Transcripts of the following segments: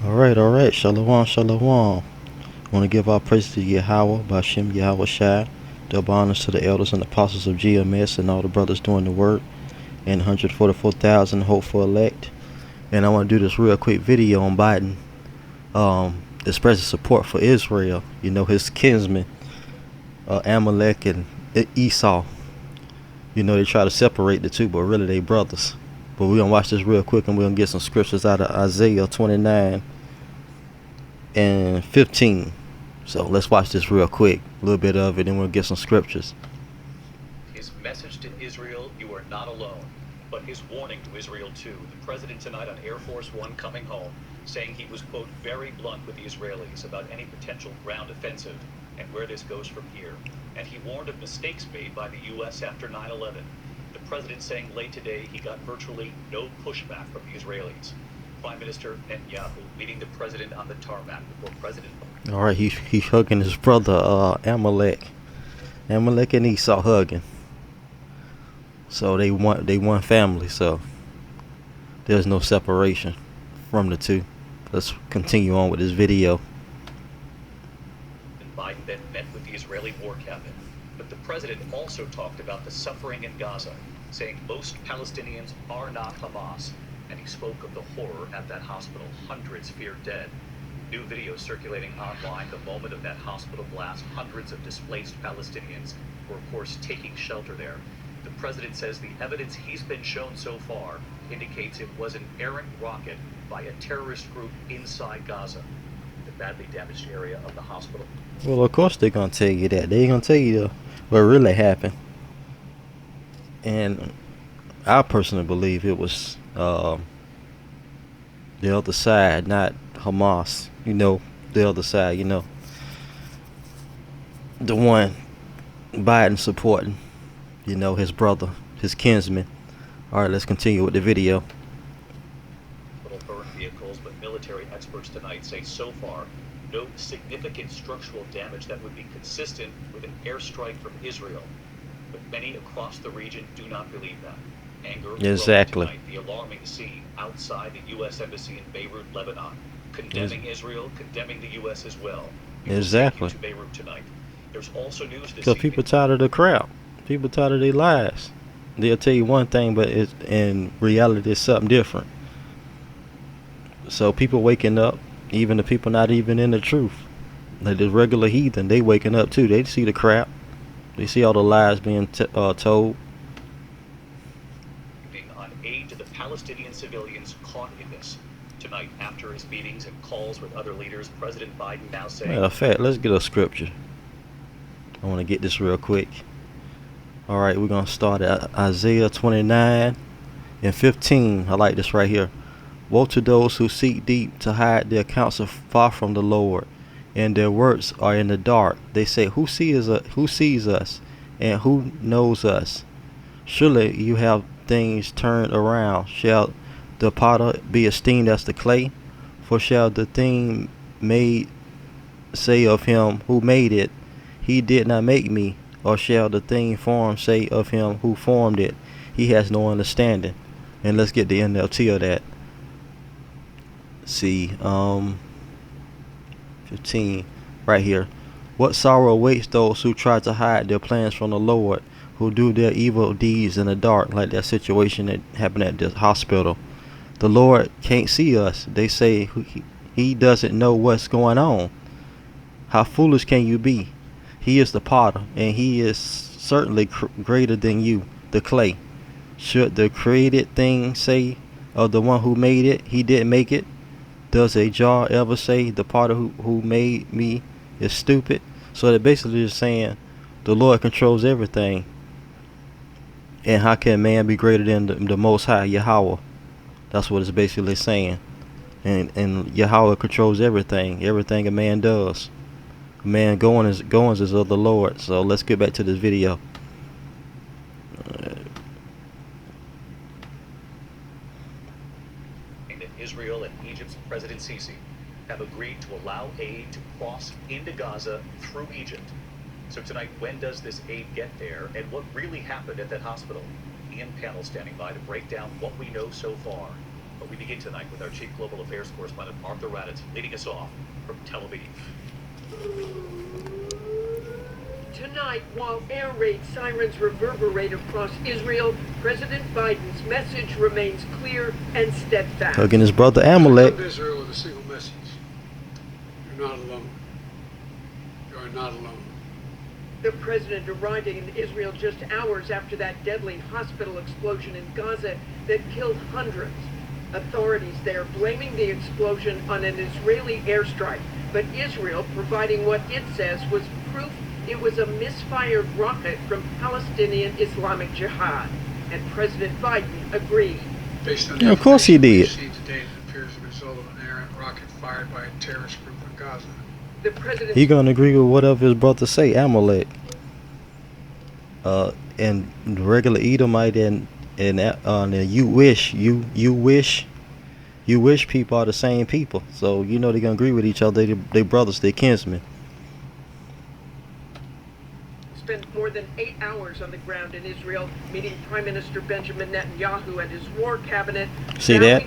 All right. Shalom, shalom. I want to give our praise to Yahweh, Bashem Yahweh Shai. Double honors to the elders and apostles of GMS and all the brothers doing the work, and 144,000 hopeful elect. And I want to do this real quick video on Biden expressing support for Israel. You know, his kinsmen, Amalek and Esau. You know, they try to separate the two, but really they brothers. But we're going to watch this real quick and we're going to get some scriptures out of Isaiah 29 and 15. So let's watch this real quick, a little bit of it, and we'll get some scriptures. His message to Israel, you are not alone. But his warning to Israel too. The president tonight on Air Force One coming home, saying he was, quote, very blunt with the Israelis about any potential ground offensive and where this goes from here. And he warned of mistakes made by the U.S. after 9/11. The president saying late today he got virtually no pushback from the Israelis. Prime Minister Netanyahu meeting the president on the tarmac before President. All right, he's hugging his brother Amalek and Esau hugging. So they one family. So there's no separation from the two. Let's continue on with this video. And Biden then met with the Israeli war cabinet. But the president also talked about the suffering in Gaza, saying most Palestinians are not Hamas. And he spoke of the horror at that hospital, hundreds feared dead. New video circulating online the moment of that hospital blast. Hundreds of displaced Palestinians were, of course, taking shelter there. The president says the evidence he's been shown so far indicates it was an errant rocket by a terrorist group inside Gaza, the badly damaged area of the hospital. Well, of course they're gonna tell you that. They're gonna tell you what really happened. And I personally believe it was the other side, not Hamas. You know, the other side. You know, the one Biden supporting. You know, his brother, his kinsman. All right, let's continue with the video. Little burned vehicles, but military experts tonight say so far no significant structural damage that would be consistent with an airstrike from Israel. But many across the region do not believe that. Anger Exactly. tonight, the alarming scene outside the U.S. Embassy in Beirut, Lebanon, condemning Israel, condemning the U.S. as well. Exactly. To Beirut tonight. There's also news this Because people tired of the crowd. People tired of their lies. They'll tell you one thing, but in reality it's something different. So people waking up, even the people not even in the truth, like the regular heathen, they waking up too. They see the crap. They see all the lies being told. On aid to the Palestinian civilians caught in this. Tonight, after his meetings and calls with other leaders, President Biden now saying... Matter of fact, let's get a scripture. I want to get this real quick. All right, we're going to start at Isaiah 29 and 15. I like this right here. Woe to those who seek deep to hide their counsel far from the Lord, and their works are in the dark. They say, who sees us, and who knows us? Surely you have things turned around. Shall the potter be esteemed as the clay? For shall the thing made say of him who made it, he did not make me? Or shall the thing formed say of him who formed it, he has no understanding? And let's get the NLT of that. See, 15 right here. What sorrow awaits those who try to hide their plans from the Lord, who do their evil deeds in the dark, like that situation that happened at this hospital. The Lord can't see us. They say he doesn't know what's going on. How foolish can you be? He is the potter, and he is certainly greater than you, the clay. Should the created thing say of the one who made it, he didn't make it? Does a jar ever say the potter who made me is stupid? So they're basically just saying the Lord controls everything. And how can man be greater than the Most High, Yahweh? That's what it's basically saying. And Yahweh controls everything a man does. Man goings is of the Lord. So let's get back to this video. Israel and Egypt's President Sisi have agreed to allow aid to cross into Gaza through Egypt. So tonight, when does this aid get there, and what really happened at that hospital? Ian Panel standing by to break down what we know so far. But we begin tonight with our Chief Global Affairs Correspondent Martha Raddatz leading us off from Tel Aviv. Tonight, while air raid sirens reverberate across Israel, President Biden's message remains clear and steadfast. Hugging his brother Amelek. Come to Israel with a single message. You're not alone. You are not alone. The president arriving in Israel just hours after that deadly hospital explosion in Gaza that killed hundreds. Authorities there blaming the explosion on an Israeli airstrike, but Israel providing what it says was proof it was a misfired rocket from Palestinian Islamic Jihad. And President Biden agreed. Based on Yeah, of course he did. we've seen today, it appears a result of an errant rocket fired by a terrorist group in Gaza. The president. He gonna agree with whatever his brother say, Amalek. And the regular Edomite and the you wish people are the same people. So you know they're gonna agree with each other. They brothers, they kinsmen. Spent more than 8 hours on the ground in Israel, meeting Prime Minister Benjamin Netanyahu and his war cabinet. See that?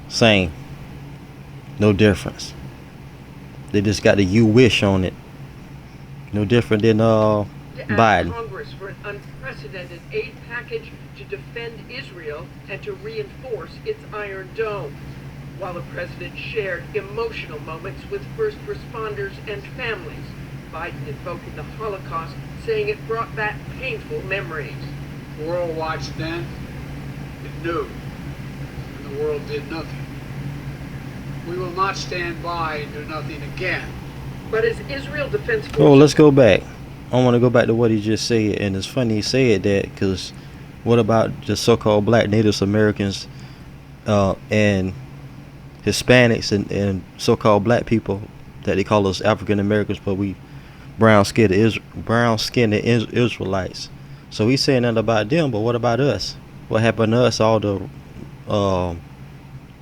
Same. No difference. They just got the you wish on it. No different than Biden. Congress for an unprecedented aid package to defend Israel and to reinforce its Iron Dome. While the president shared emotional moments with first responders and families, Biden invoking the Holocaust, saying it brought back painful memories. The world watched then, it knew, and the world did nothing. We will not stand by and do nothing again. But as Israel Defense Forces... Oh, let's go back. I want to go back to what he just said, and it's funny he said that because what about the so-called black Native Americans and Hispanics and so-called black people that they call us African Americans, but we brown-skinned Israelites. So he's saying that about them, but what about us? What happened to us? All the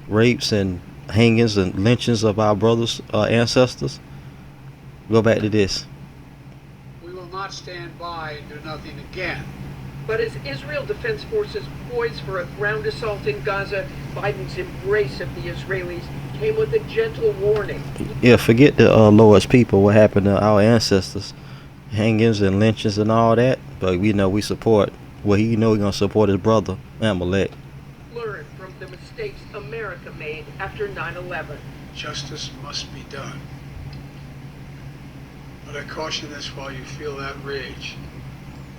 rapes and hangings and lynchings of our brothers, ancestors. Go back to this. We will not stand by and do nothing again. But as Israel Defense Forces poised for a ground assault in Gaza, Biden's embrace of the Israelis came with a gentle warning. Yeah, forget the Lord's people, what happened to our ancestors. Hangings and lynchings and all that. But we know we support, well, he know he's going to support his brother, Amalek. Learn from the mistakes America made after 9/11. Justice must be done. But I caution this while you feel that rage.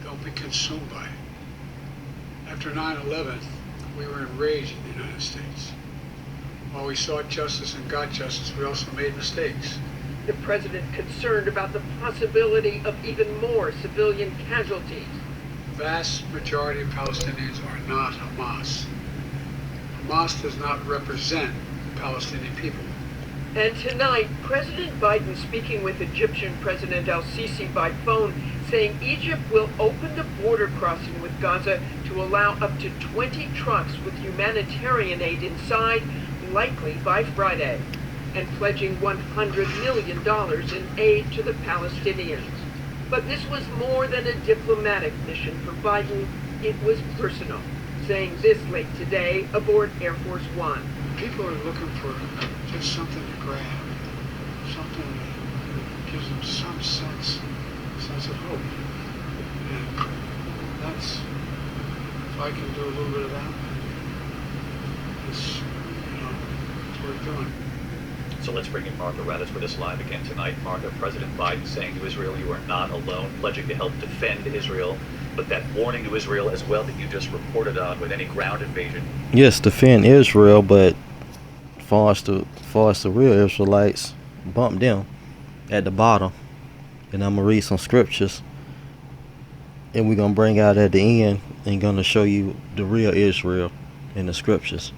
Don't be consumed by it. After 9/11, we were enraged in the United States. While we sought justice and got justice, we also made mistakes. The president concerned about the possibility of even more civilian casualties. The vast majority of Palestinians are not Hamas. Hamas does not represent the Palestinian people. And tonight, President Biden speaking with Egyptian President al-Sisi by phone, saying Egypt will open the border crossing with Gaza to allow up to 20 trucks with humanitarian aid inside, likely by Friday, and pledging $100 million in aid to the Palestinians. But this was more than a diplomatic mission for Biden. It was personal, saying this late today aboard Air Force One. People are looking for just something to grab, something that gives them some sense of hope. And that's, if I can do a little bit of that, it's worth doing. So let's bring in Martha Raddatz with us live again tonight. Martha, President Biden saying to Israel, you are not alone, pledging to help defend Israel, but that warning to Israel as well that you just reported on with any ground invasion. Yes, defend Israel, but far as the real Israelites, bump them at the bottom. And I'm gonna read some scriptures, and we're gonna bring out at the end and gonna show you the real Israel in the scriptures.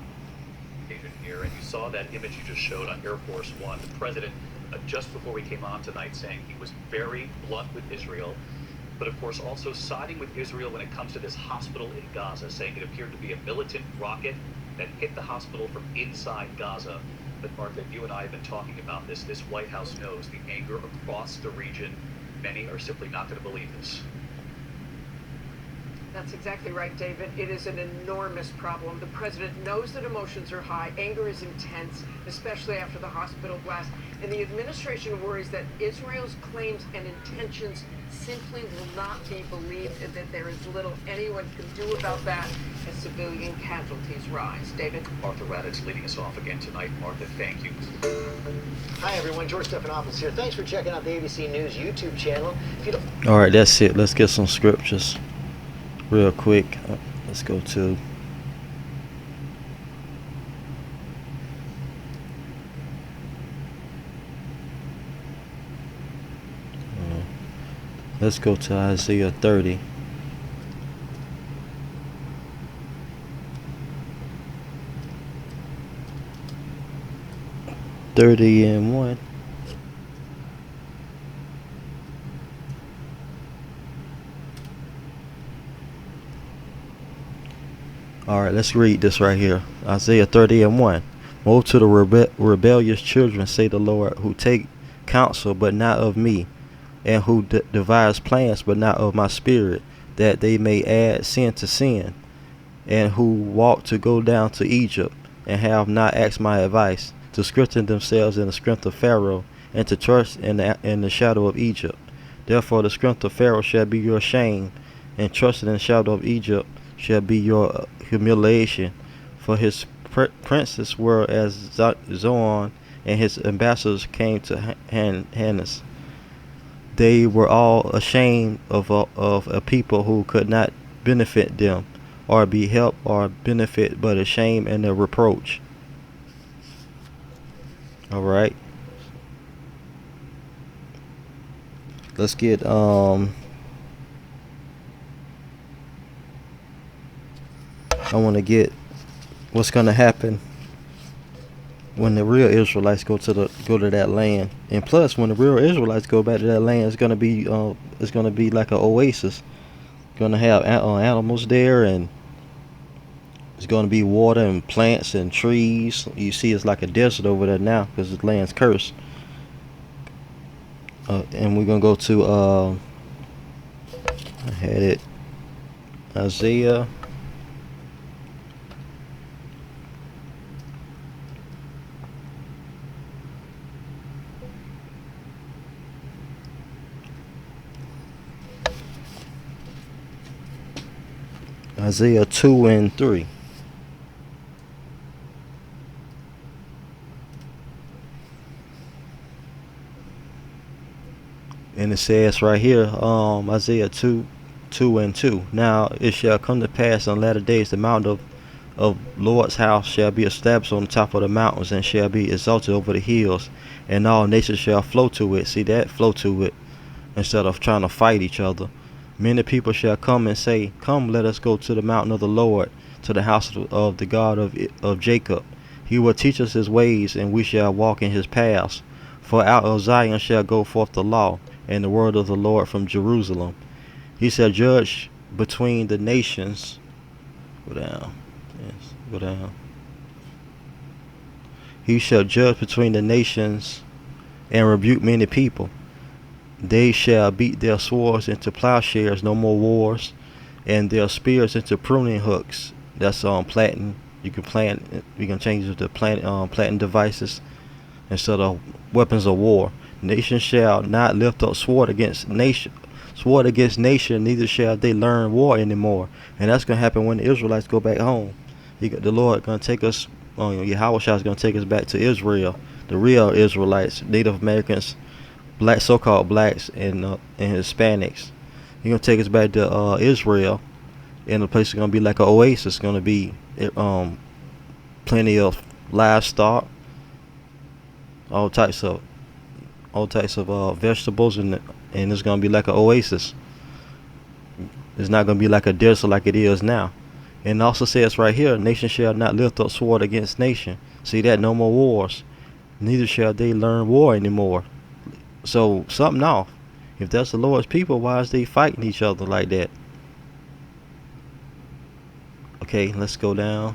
Here, and you saw that image you just showed on Air Force One. The president, just before we came on tonight, saying he was very blunt with Israel, but of course also siding with Israel when it comes to this hospital in Gaza, saying it appeared to be a militant rocket that hit the hospital from inside Gaza. But Martha, you and I have been talking about this. This White House knows the anger across the region. Many are simply not going to believe this. That's exactly right, David. It is an enormous problem. The president knows that emotions are high, anger is intense, especially after the hospital blast, and the administration worries that Israel's claims and intentions simply will not be believed and that there is little anyone can do about that as civilian casualties rise. David? Martha Raddatz leading us off again tonight. Martha, thank you. Hi everyone, George Stephanopoulos here. Thanks for checking out the ABC News YouTube channel. If you don't... All right, that's it. Let's get some scriptures real quick. Let's go to Isaiah 30. And 1. All right, let's read this right here. Isaiah 30 and 1. Woe to the rebellious children, say the Lord, who take counsel, but not of me, and who devise plans, but not of my spirit, that they may add sin to sin, and who walk to go down to Egypt, and have not asked my advice, to strengthen themselves in the strength of Pharaoh, and to trust in the shadow of Egypt. Therefore the strength of Pharaoh shall be your shame, and trusting in the shadow of Egypt shall be your humiliation. For his princes were as Zoan, and his ambassadors came to Hannes. They were all ashamed of a people who could not benefit them, or be helped or benefit, but a shame and a reproach. All right. Let's get I want to get what's going to happen when the real Israelites go to that land. And plus, when the real Israelites go back to that land, it's going to be like an oasis. Going to have animals there, and it's going to be water and plants and trees. You see, it's like a desert over there now because the land's cursed. And we're going to go to I had it, Isaiah. Isaiah 2 and 3. And it says right here, Isaiah 2 and 2. Now it shall come to pass in latter days, the mountain of Lord's house shall be established on the top of the mountains, and shall be exalted over the hills, and all nations shall flow to it. See that? Flow to it, instead of trying to fight each other. Many people shall come and say, come, let us go to the mountain of the Lord, to the house of the God of Jacob. He will teach us his ways, and we shall walk in his paths. For out of Zion shall go forth the law, and the word of the Lord from Jerusalem. He shall judge between the nations. Go down. Yes, go down. He shall judge between the nations and rebuke many people. They shall beat their swords into plowshares, no more wars, and their spears into pruning hooks. That's planting. You can change it to planting devices instead of weapons of war. Nation shall not lift up sword against nation, neither shall they learn war anymore. And that's gonna happen when the Israelites go back home. The Lord gonna take us. Yahweh is gonna take us back to Israel, the real Israelites, Native Americans, black, so-called blacks, and Hispanics. He's gonna take us back to Israel, and the place is gonna be like an oasis. It's gonna be plenty of livestock, all types of vegetables, and it's gonna be like an oasis. It's not gonna be like a desert like it is now. And it also says right here, nation shall not lift up sword against nation. See that? No more wars. Neither shall they learn war anymore. So something off. If that's the Lord's people, why is they fighting each other like that? Okay, let's go down.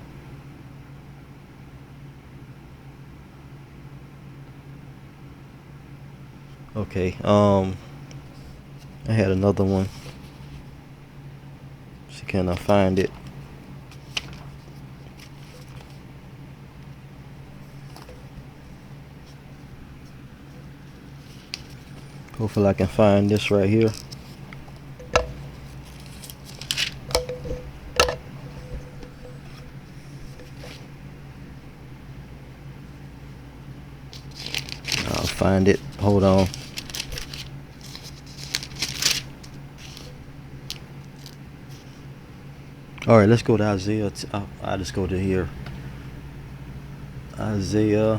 Okay, I had another one. can I find it? Hopefully I can find this right here. I'll find it. Hold on. All right, let's go to Isaiah. I'll just go to here. Isaiah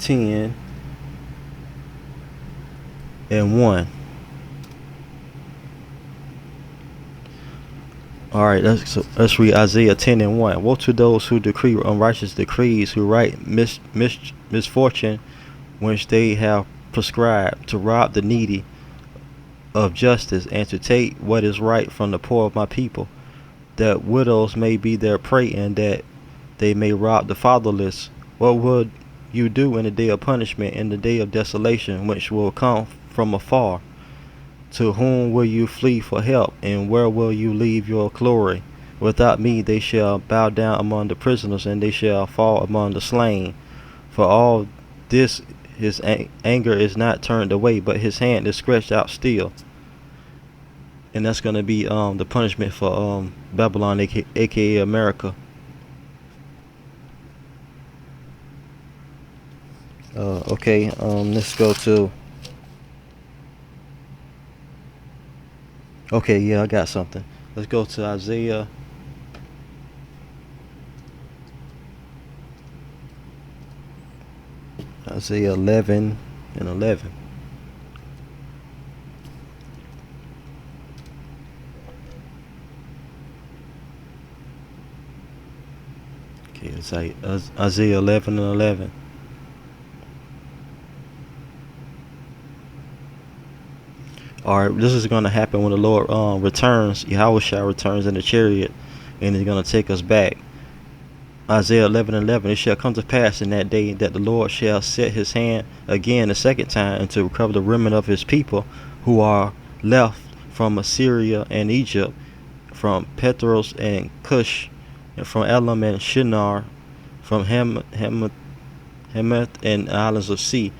10 and 1. All right, let's read Isaiah 10 and 1. Woe to those who decree unrighteous decrees, who write misfortune which they have prescribed, to rob the needy of justice, and to take what is right from the poor of my people, that widows may be their prey, and that they may rob the fatherless. What would you do in the day of punishment, in the day of desolation, which will come from afar? To whom will you flee for help, and where will you leave your glory? Without me they shall bow down among the prisoners, and they shall fall among the slain. For all this his anger is not turned away, but his hand is stretched out still. And that's going to be the punishment for Babylon, aka America. Okay, let's go to. Okay, yeah, I got something. Let's go to Isaiah. Isaiah 11 and 11. Okay, it's Isaiah 11 and 11. Alright, this is going to happen when the Lord returns. Yahweh returns in the chariot, and he's going to take us back. Isaiah 11 and 11. It shall come to pass in that day that the Lord shall set his hand again a second time, and to recover the remnant of his people who are left from Assyria and Egypt, from Petros and Cush, and from Elam and Shinar, from Hamath and islands of sea.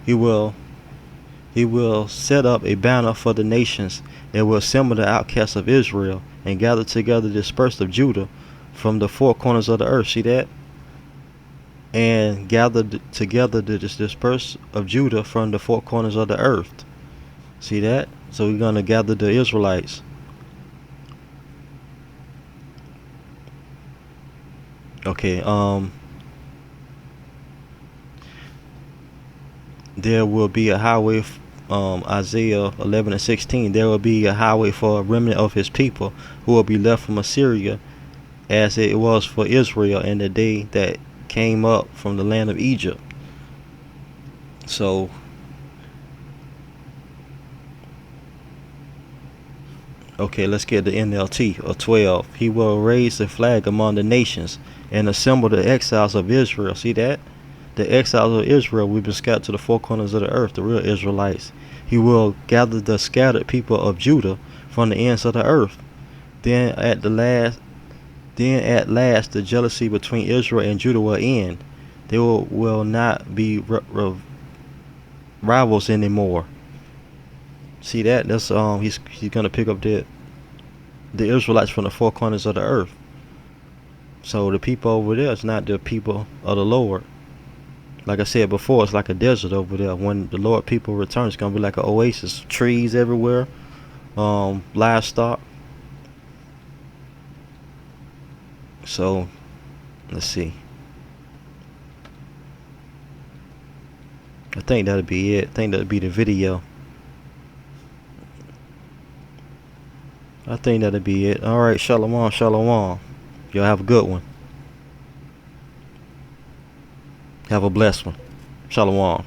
He will set up a banner for the nations, and will assemble the outcasts of Israel, and gather together the dispersed of Judah from the four corners of the earth. See that? And gather together the dispersed of Judah from the four corners of the earth. See that? So we're going to gather the Israelites. Okay, there will be a highway, Isaiah 11 and 16. There will be a highway for a remnant of his people who will be left from Assyria, as it was for Israel in the day that came up from the land of Egypt. So, okay, let's get the NLT or 12. He will raise a flag among the nations and assemble the exiles of Israel. See that? The exiles of Israel, we've been scattered to the four corners of the earth, the real Israelites. He will gather the scattered people of Judah from the ends of the earth. Then at last the jealousy between Israel and Judah will end. They will not be rivals anymore. See that? That's he's gonna pick up the Israelites from the four corners of the earth. So the people over there is not the people of the Lord. Like I said before, it's like a desert over there. When the Lord people return, it's gonna be like an oasis. Trees everywhere, livestock. So, let's see. I think that'll be it. I think that'll be the video. I think that'll be it. Alright, shalom, shalom. Y'all have a good one. Have a blessed one. Shalom.